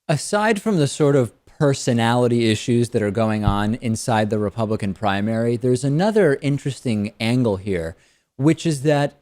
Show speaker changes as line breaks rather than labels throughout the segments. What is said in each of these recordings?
Aside from the sort of personality issues that are going on inside the Republican primary, there's another interesting angle here, which is that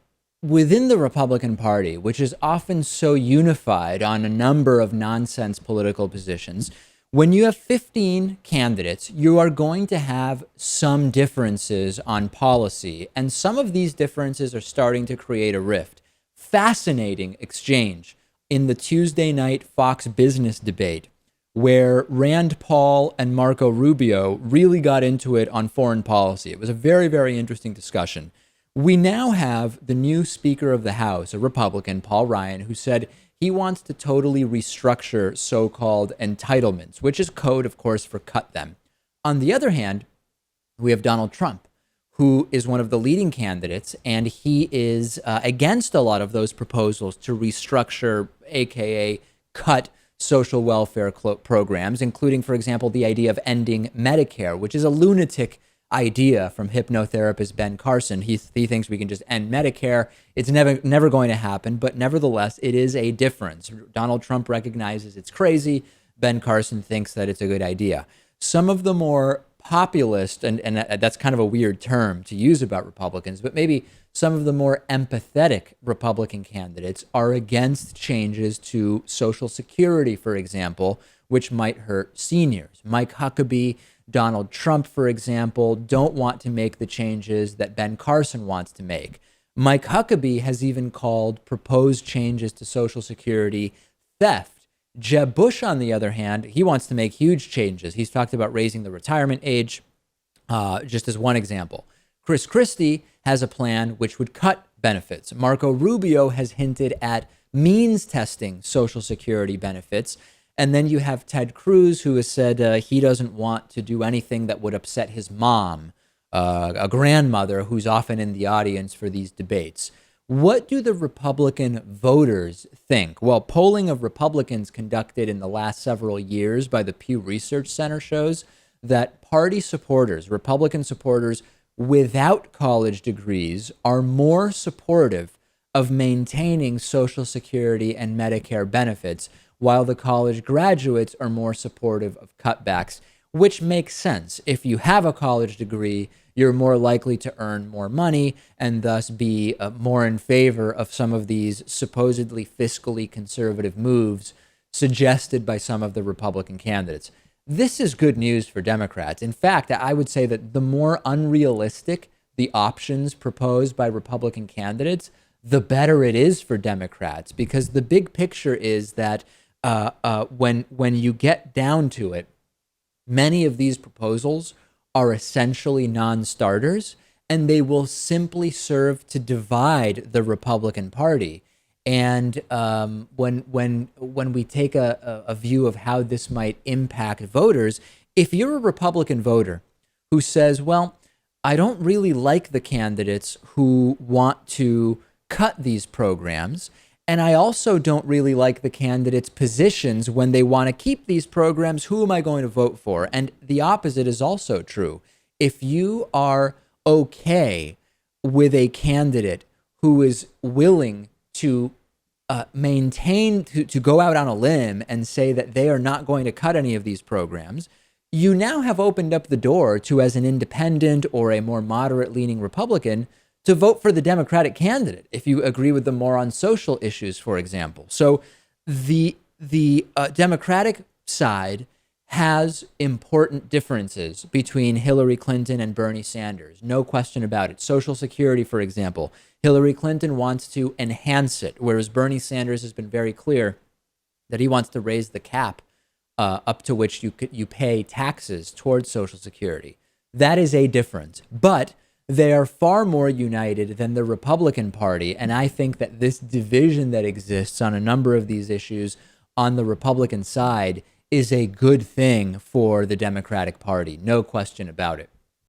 within the Republican Party, which is often so unified on a number of nonsense political positions, when you have 15 candidates, you are going to have some differences on policy, and some of these differences are starting to create a rift. Fascinating exchange in the Tuesday night Fox Business debate, where Rand Paul and Marco Rubio really got into it on foreign policy. It was a very, very interesting discussion. We now have the new Speaker of the House, a Republican, Paul Ryan, who said he wants to totally restructure so-called entitlements, which is code, of course, for cut them. On the other hand, we have Donald Trump, who is one of the leading candidates, and he is against a lot of those proposals to restructure, aka cut social welfare programs, including, for example, the idea of ending Medicare, which is a lunatic idea from hypnotherapist Ben Carson. He thinks we can just end Medicare. It's never going to happen, but nevertheless, it is a difference. Donald Trump recognizes it's crazy. Ben Carson thinks that it's a good idea. Some of the more populist, and that's kind of a weird term to use about Republicans, but maybe some of the more empathetic Republican candidates are against changes to Social Security, for example, which might hurt seniors. Mike Huckabee, Donald Trump, for example, don't want to make the changes that Ben Carson wants to make. Mike Huckabee has even called proposed changes to Social Security theft. Jeb Bush, on the other hand, he wants to make huge changes. He's talked about raising the retirement age, just as one example. Chris Christie has a plan which would cut benefits. Marco Rubio has hinted at means testing Social Security benefits. And then you have Ted Cruz, who has said he doesn't want to do anything that would upset his mom, a grandmother who's often in the audience for these debates. What do the Republican voters think? Well, polling of Republicans conducted in the last several years by the Pew Research Center shows that party supporters, Republican supporters without college degrees, are more supportive of maintaining Social Security and Medicare benefits, while the college graduates are more supportive of cutbacks, which makes sense. If you have a college degree, you're more likely to earn more money and thus be more in favor of some of these supposedly fiscally conservative moves suggested by some of the Republican candidates. This is good news for Democrats. In fact, I would say that the more unrealistic the options proposed by Republican candidates, the better it is for Democrats, because the big picture is that when you get down to it, many of these proposals are essentially non-starters, and they will simply serve to divide the Republican Party. And when we take a view of how this might impact voters, if you're a Republican voter who says, well, I don't really like the candidates who want to cut these programs, and I also don't really like the candidates' positions when they want to keep these programs, who am I going to vote for? And the opposite is also true. If you are okay with a candidate who is willing to maintain, to go out on a limb and say that they are not going to cut any of these programs, you now have opened up the door to, as an independent or a more moderate-leaning Republican, to vote for the Democratic candidate if you agree with them more on social issues, for example. So the Democratic side has important differences between Hillary Clinton and Bernie Sanders. No question about it. Social Security, for example, Hillary Clinton wants to enhance it, whereas Bernie Sanders has been very clear that he wants to raise the cap up to which you pay taxes towards Social Security. That is a difference. But they are far more united than the Republican Party, and I think that this division that exists on a number of these issues on the Republican side is a good thing for the Democratic Party. No question about it.